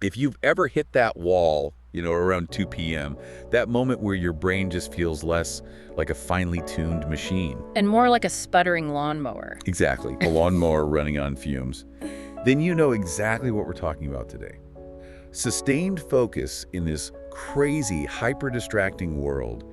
If you've ever hit that wall, around 2 p.m., that moment where your brain just feels less like a finely tuned machine. And more like a sputtering lawnmower. Exactly, a lawnmower running on fumes. Then you know exactly what we're talking about today. Sustained focus in this crazy, hyper-distracting world,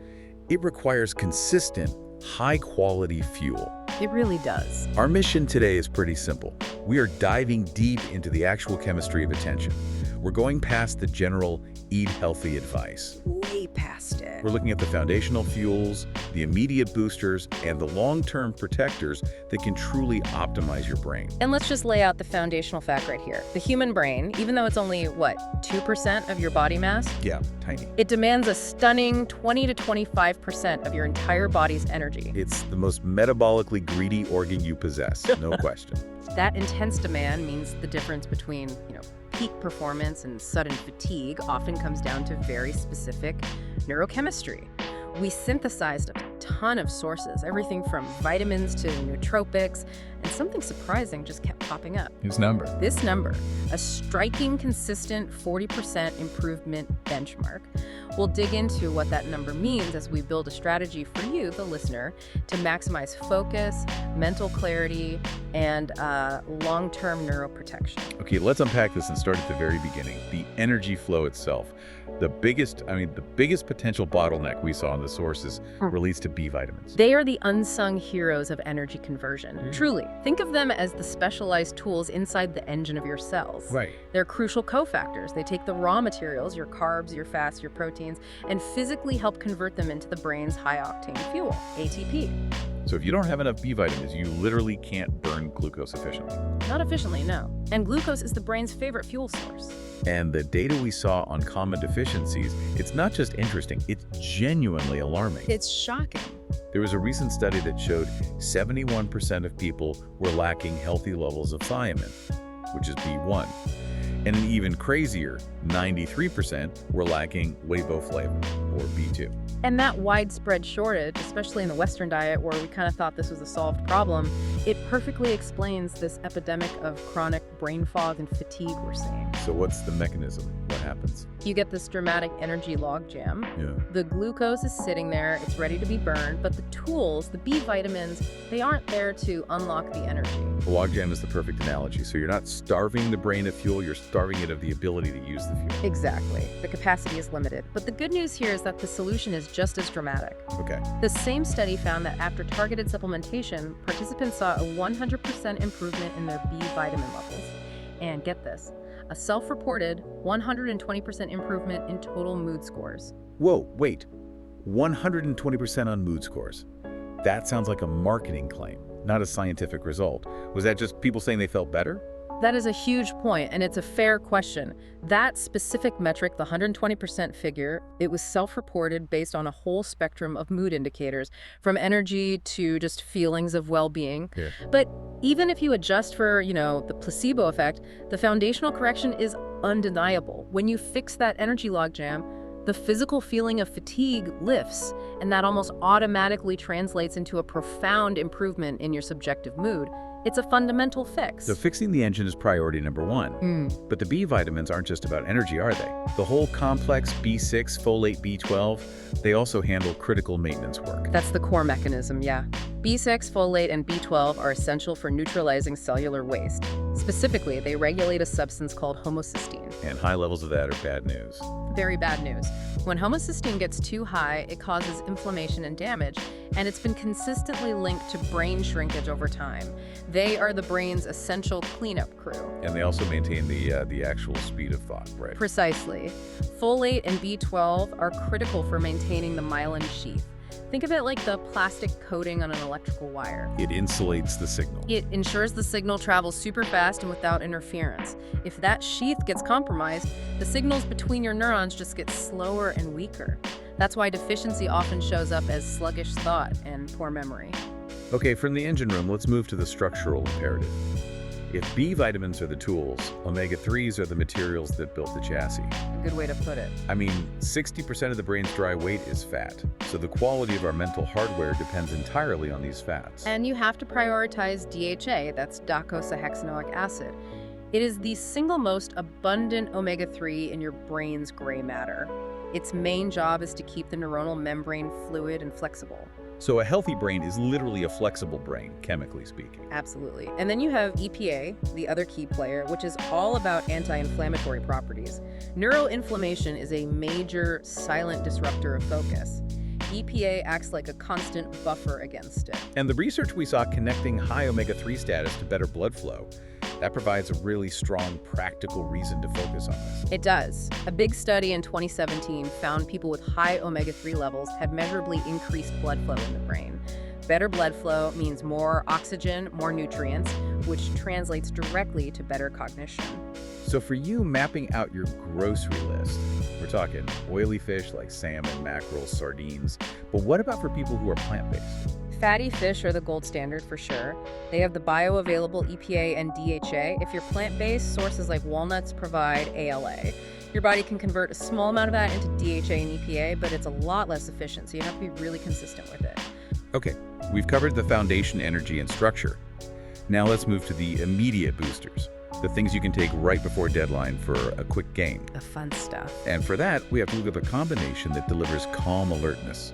it requires consistent, high-quality fuel. It really does. Our mission today is pretty simple. We are diving deep into the actual chemistry of attention. We're going past the general eat healthy advice. Way past it. We're looking at the foundational fuels, the immediate boosters, and the long-term protectors that can truly optimize your brain. And let's just lay out the foundational fact right here. The human brain, even though it's only, 2% of your body mass? Yeah, tiny. It demands a stunning 20 to 25% of your entire body's energy. It's the most metabolically greedy organ you possess, no question. That intense demand means the difference between, peak performance and sudden fatigue often comes down to very specific neurochemistry. We synthesized a ton of sources, everything from vitamins to nootropics, and something surprising just kept popping up. Whose number? This number, a striking, consistent 40% improvement benchmark. We'll dig into what that number means as we build a strategy for you, the listener, to maximize focus, mental clarity, and long-term neuroprotection. Okay, let's unpack this and start at the very beginning. The energy flow itself. The biggest potential bottleneck we saw in the sources relates to B vitamins. They are the unsung heroes of energy conversion. Truly, think of them as the specialized tools inside the engine of your cells. Right. They're crucial cofactors. They take the raw materials, your carbs, your fats, your proteins, and physically help convert them into the brain's high-octane fuel, ATP. So if you don't have enough B vitamins, you literally can't burn glucose efficiently. Not efficiently, no. And glucose is the brain's favorite fuel source. And the data we saw on common deficiencies, it's not just interesting, it's genuinely alarming. It's shocking. There was a recent study that showed 71% of people were lacking healthy levels of thiamine, which is B1. And an even crazier, 93% were lacking riboflavin, or B2. And that widespread shortage, especially in the Western diet where we kind of thought this was a solved problem, it perfectly explains this epidemic of chronic brain fog and fatigue we're seeing. So what's the mechanism? What happens? You get this dramatic energy logjam. Yeah. The glucose is sitting there, it's ready to be burned, but the tools, the B vitamins, they aren't there to unlock the energy. A logjam is the perfect analogy. So you're not starving the brain of fuel, you're starving it of the ability to use the fuel. Exactly. The capacity is limited. But the good news here is that the solution is just as dramatic. Okay. The same study found that after targeted supplementation, participants saw a 100% improvement in their B vitamin levels. And get this, a self-reported 120% improvement in total mood scores. Whoa, wait. 120% on mood scores. That sounds like a marketing claim, not a scientific result. Was that just people saying they felt better? That is a huge point, and it's a fair question. That specific metric, the 120% figure, it was self-reported based on a whole spectrum of mood indicators, from energy to just feelings of well-being. Yeah. But even if you adjust for, the placebo effect, the foundational correction is undeniable. When you fix that energy logjam, the physical feeling of fatigue lifts, and that almost automatically translates into a profound improvement in your subjective mood. It's a fundamental fix. So fixing the engine is priority number one. But the B vitamins aren't just about energy, are they? The whole complex B6, folate, B12, they also handle critical maintenance work. That's the core mechanism, yeah. B6, folate, and B12 are essential for neutralizing cellular waste. Specifically, they regulate a substance called homocysteine. And high levels of that are bad news. Very bad news. When homocysteine gets too high, it causes inflammation and damage, and it's been consistently linked to brain shrinkage over time. They are the brain's essential cleanup crew. And they also maintain the actual speed of thought, right? Precisely. Folate and B12 are critical for maintaining the myelin sheath. Think of it like the plastic coating on an electrical wire. It insulates the signal. It ensures the signal travels super fast and without interference. If that sheath gets compromised, the signals between your neurons just get slower and weaker. That's why deficiency often shows up as sluggish thought and poor memory. Okay, from the engine room, let's move to the structural imperative. If B vitamins are the tools, omega-3s are the materials that built the chassis. A good way to put it. 60% of the brain's dry weight is fat, so the quality of our mental hardware depends entirely on these fats. And you have to prioritize DHA, that's docosahexaenoic acid. It is the single most abundant omega-3 in your brain's gray matter. Its main job is to keep the neuronal membrane fluid and flexible. So a healthy brain is literally a flexible brain, chemically speaking. Absolutely. And then you have EPA, the other key player, which is all about anti-inflammatory properties. Neuroinflammation is a major silent disruptor of focus. EPA acts like a constant buffer against it. And the research we saw connecting high omega-3 status to better blood flow, that provides a really strong practical reason to focus on this. It does. A big study in 2017 found people with high omega-3 levels had measurably increased blood flow in the brain. Better blood flow means more oxygen, more nutrients, which translates directly to better cognition. So for you, mapping out your grocery list, we're talking oily fish like salmon, mackerel, sardines, but what about for people who are plant-based? Fatty fish are the gold standard for sure. They have the bioavailable EPA and DHA. If you're plant-based, sources like walnuts provide ALA. Your body can convert a small amount of that into DHA and EPA, but it's a lot less efficient, so you have to be really consistent with it. Okay, we've covered the foundation, energy, and structure. Now let's move to the immediate boosters, the things you can take right before deadline for a quick gain. The fun stuff. And for that, we have to look at the combination that delivers calm alertness.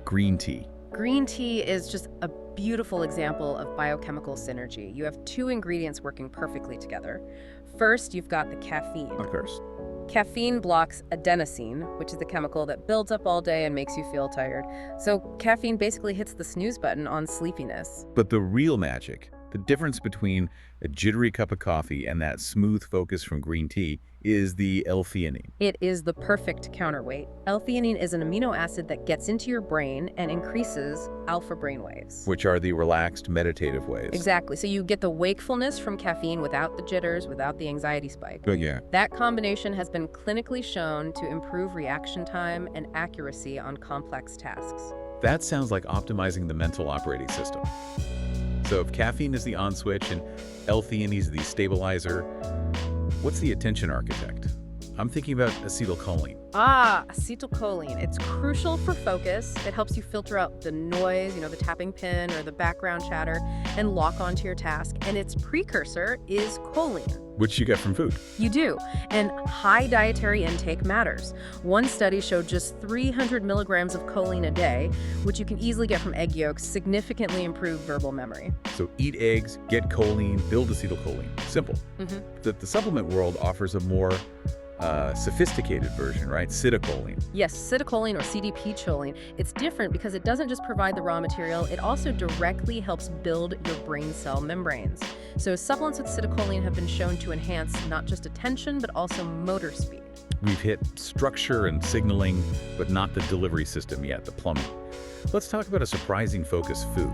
Green tea. Green tea is just a beautiful example of biochemical synergy. You have two ingredients working perfectly together. First, you've got the caffeine. Of course. Caffeine blocks adenosine, which is the chemical that builds up all day and makes you feel tired. So caffeine basically hits the snooze button on sleepiness. But the real magic, the difference between a jittery cup of coffee and that smooth focus from green tea, is the L-theanine. It is the perfect counterweight. L-theanine is an amino acid that gets into your brain and increases alpha brainwaves. Which are the relaxed, meditative waves. Exactly. So you get the wakefulness from caffeine without the jitters, without the anxiety spike. But yeah. That combination has been clinically shown to improve reaction time and accuracy on complex tasks. That sounds like optimizing the mental operating system. So if caffeine is the on switch and L-theanine is the stabilizer, what's the attention architect? I'm thinking about acetylcholine. Acetylcholine. It's crucial for focus. It helps you filter out the noise, the tapping pen or the background chatter, and lock onto your task. And its precursor is choline. Which you get from food. You do. And high dietary intake matters. One study showed just 300 milligrams of choline a day, which you can easily get from egg yolks, significantly improve verbal memory. So eat eggs, get choline, build acetylcholine. Simple. The supplement world offers a more sophisticated version, right? Citicoline. Yes, citicoline or CDP choline. It's different because it doesn't just provide the raw material, it also directly helps build your brain cell membranes. So supplements with citicoline have been shown to enhance not just attention, but also motor speed. We've hit structure and signaling, but not the delivery system yet, the plumbing. Let's talk about a surprising focus food.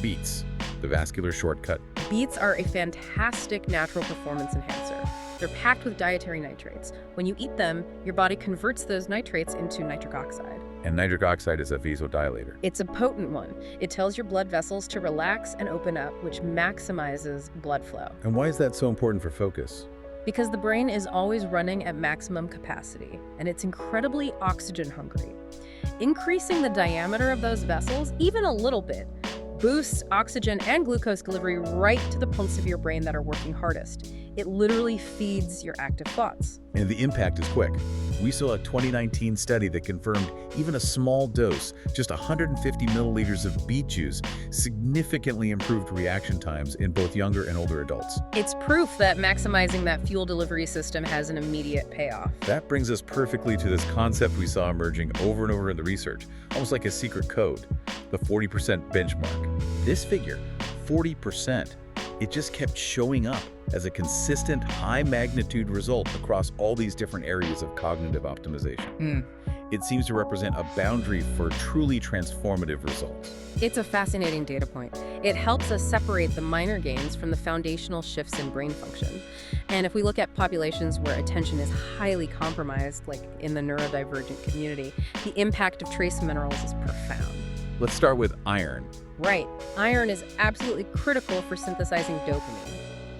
Beets, the vascular shortcut. Beets are a fantastic natural performance enhancer. They're packed with dietary nitrates. When you eat them, your body converts those nitrates into nitric oxide. And nitric oxide is a vasodilator. It's a potent one. It tells your blood vessels to relax and open up, which maximizes blood flow. And why is that so important for focus? Because the brain is always running at maximum capacity, and it's incredibly oxygen hungry. Increasing the diameter of those vessels, even a little bit, boosts oxygen and glucose delivery right to the parts of your brain that are working hardest. It literally feeds your active thoughts. And the impact is quick. We saw a 2019 study that confirmed even a small dose, just 150 milliliters of beet juice, significantly improved reaction times in both younger and older adults. It's proof that maximizing that fuel delivery system has an immediate payoff. That brings us perfectly to this concept we saw emerging over and over in the research, almost like a secret code, the 40% benchmark. This figure, 40%, it just kept showing up as a consistent high-magnitude result across all these different areas of cognitive optimization. It seems to represent a boundary for truly transformative results. It's a fascinating data point. It helps us separate the minor gains from the foundational shifts in brain function. And if we look at populations where attention is highly compromised, like in the neurodivergent community, the impact of trace minerals is profound. Let's start with iron. Right. Iron is absolutely critical for synthesizing dopamine,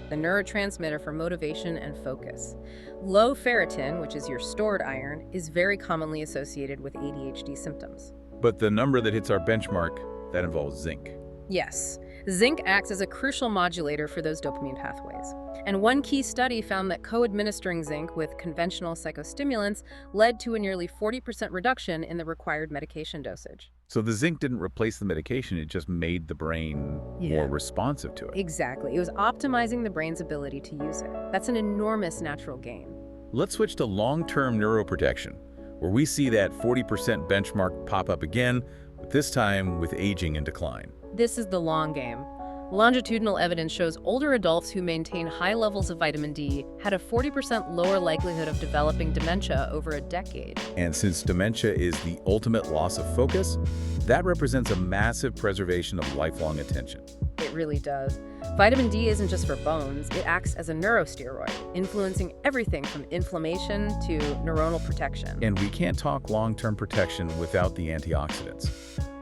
the neurotransmitter for motivation and focus. Low ferritin, which is your stored iron, is very commonly associated with ADHD symptoms. But the number that hits our benchmark, that involves zinc. Yes. Zinc acts as a crucial modulator for those dopamine pathways. And one key study found that co-administering zinc with conventional psychostimulants led to a nearly 40% reduction in the required medication dosage. So the zinc didn't replace the medication, it just made the brain more responsive to it. Exactly. It was optimizing the brain's ability to use it. That's an enormous natural gain. Let's switch to long-term neuroprotection, where we see that 40% benchmark pop up again, but this time with aging and decline. This is the long game. Longitudinal evidence shows older adults who maintain high levels of vitamin D had a 40% lower likelihood of developing dementia over a decade. And since dementia is the ultimate loss of focus, that represents a massive preservation of lifelong attention. It really does. Vitamin D isn't just for bones, it acts as a neurosteroid, influencing everything from inflammation to neuronal protection. And we can't talk long-term protection without the antioxidants,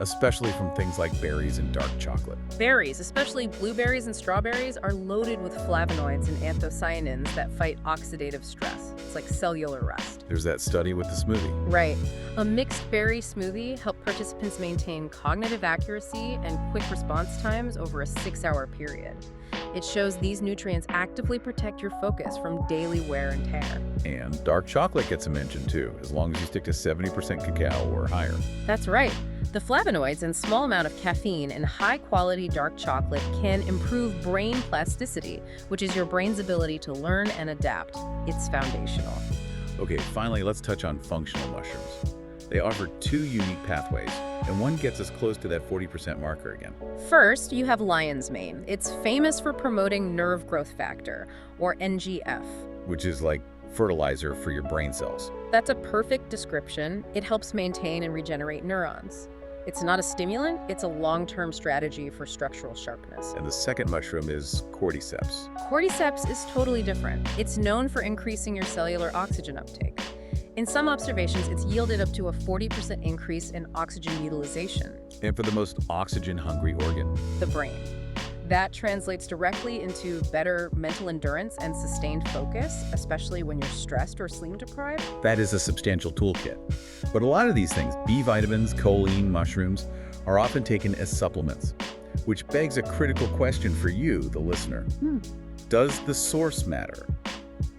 especially from things like berries and dark chocolate. Berries, especially blueberries and strawberries, are loaded with flavonoids and anthocyanins that fight oxidative stress. It's like cellular rest. There's that study with the smoothie. Right. A mixed berry smoothie helped participants maintain cognitive accuracy and quick response times over a 6-hour period. It shows these nutrients actively protect your focus from daily wear and tear. And dark chocolate gets a mention too, as long as you stick to 70% cacao or higher. That's right. The flavonoids and small amount of caffeine in high-quality dark chocolate can improve brain plasticity, which is your brain's ability to learn and adapt. It's foundational. Okay, finally, let's touch on functional mushrooms. They offer 2 unique pathways, and one gets us close to that 40% marker again. First, you have lion's mane. It's famous for promoting nerve growth factor, or NGF. Which is like fertilizer for your brain cells. That's a perfect description. It helps maintain and regenerate neurons. It's not a stimulant, it's a long-term strategy for structural sharpness. And the second mushroom is cordyceps. Cordyceps is totally different. It's known for increasing your cellular oxygen uptake. In some observations, it's yielded up to a 40% increase in oxygen utilization. And for the most oxygen-hungry organ, the brain. That translates directly into better mental endurance and sustained focus, especially when you're stressed or sleep deprived. that is a substantial toolkit. But a lot of these things, B vitamins, choline, mushrooms, are often taken as supplements, which begs a critical question for you, the listener. Does the source matter?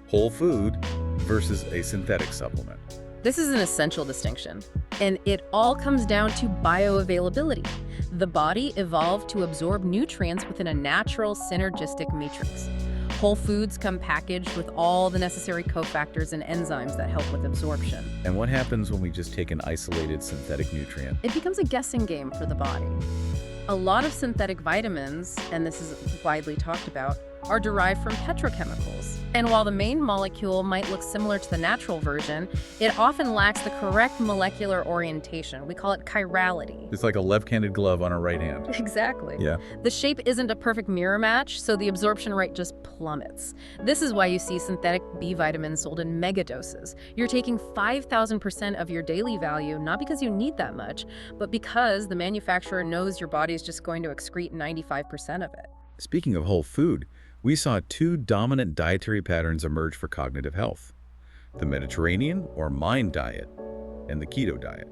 Whole food versus a synthetic supplement. This is an essential distinction, and it all comes down to bioavailability. The body evolved to absorb nutrients within a natural synergistic matrix. Whole foods come packaged with all the necessary cofactors and enzymes that help with absorption. And what happens when we just take an isolated synthetic nutrient? It becomes a guessing game for the body. A lot of synthetic vitamins, and this is widely talked about, are derived from petrochemicals. And while the main molecule might look similar to the natural version, it often lacks the correct molecular orientation. We call it chirality. It's like a left-handed glove on a right hand. Exactly. Yeah. The shape isn't a perfect mirror match, so the absorption rate just plummets. This is why you see synthetic B vitamins sold in mega doses. You're taking 5,000% of your daily value, not because you need that much, but because the manufacturer knows your body's just going to excrete 95% of it. Speaking of whole food, we saw 2 dominant dietary patterns emerge for cognitive health: the Mediterranean or mind diet and the keto diet.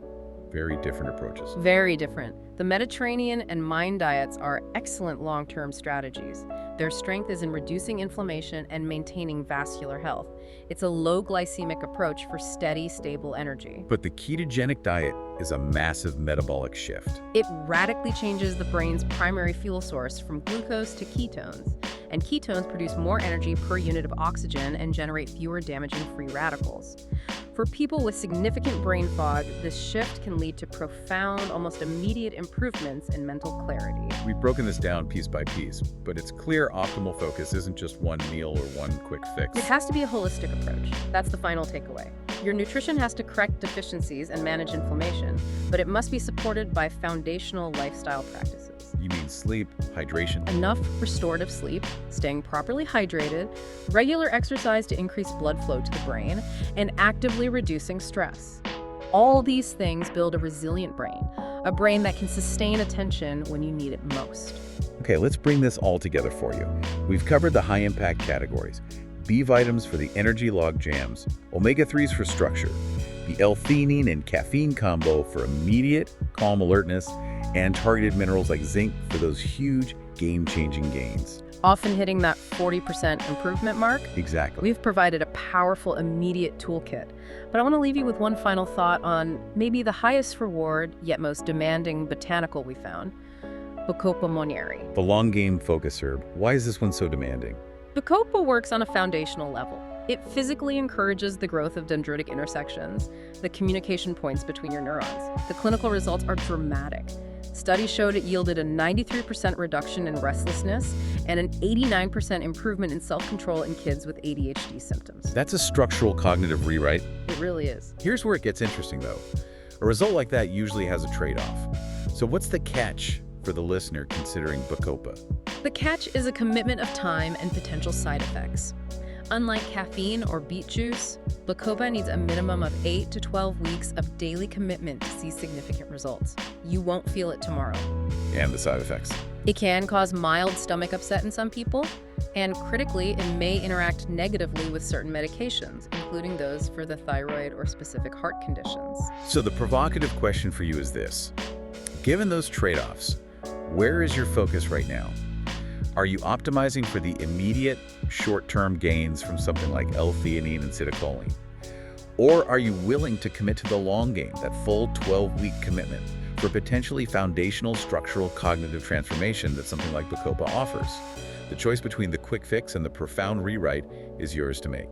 Very different approaches. Very different. The Mediterranean and mind diets are excellent long-term strategies. Their strength is in reducing inflammation and maintaining vascular health. It's a low glycemic approach for steady, stable energy. But the ketogenic diet is a massive metabolic shift. It radically changes the brain's primary fuel source from glucose to ketones. And ketones produce more energy per unit of oxygen and generate fewer damaging free radicals. For people with significant brain fog, this shift can lead to profound, almost immediate improvements in mental clarity. We've broken this down piece by piece, but it's clear optimal focus isn't just one meal or one quick fix. It has to be a holistic approach. That's the final takeaway. Your nutrition has to correct deficiencies and manage inflammation, but it must be supported by foundational lifestyle practices. You mean sleep, hydration, Enough restorative sleep, staying properly hydrated, regular exercise to increase blood flow to the brain, and actively reducing stress. All these things build a resilient brain, a brain that can sustain attention when you need it most. Okay, let's bring this all together for you. We've covered the high-impact categories: B vitamins for the energy log jams, omega-3s for structure, the L-theanine and caffeine combo for immediate calm alertness, and targeted minerals like zinc for those huge game-changing gains. often hitting that 40% improvement mark. Exactly. We've provided a powerful, immediate toolkit. But I want to leave you with one final thought on maybe the highest reward, yet most demanding botanical we found, Bacopa monnieri. The long game focus herb. Why is this one so demanding? Bacopa works on a foundational level. It physically encourages the growth of dendritic intersections, the communication points between your neurons. The clinical results are dramatic. Studies showed it yielded a 93% reduction in restlessness and an 89% improvement in self-control in kids with ADHD symptoms. That's a structural cognitive rewrite. It really is. Here's where it gets interesting, though. A result like that usually has a trade-off. So what's the catch for the listener considering Bacopa? The catch is a commitment of time and potential side effects. Unlike caffeine or beet juice, Bacopa needs a minimum of 8 to 12 weeks of daily commitment to see significant results. You won't feel it tomorrow. And the side effects. It can cause mild stomach upset in some people, and critically, it may interact negatively with certain medications, including those for the thyroid or specific heart conditions. So the provocative question for you is this. Given those trade-offs, where is your focus right now? Are you optimizing for the immediate, short-term gains from something like L-theanine and citicoline? Or are you willing to commit to the long game, that full 12-week commitment, for potentially foundational structural cognitive transformation that something like Bacopa offers? The choice between the quick fix and the profound rewrite is yours to make.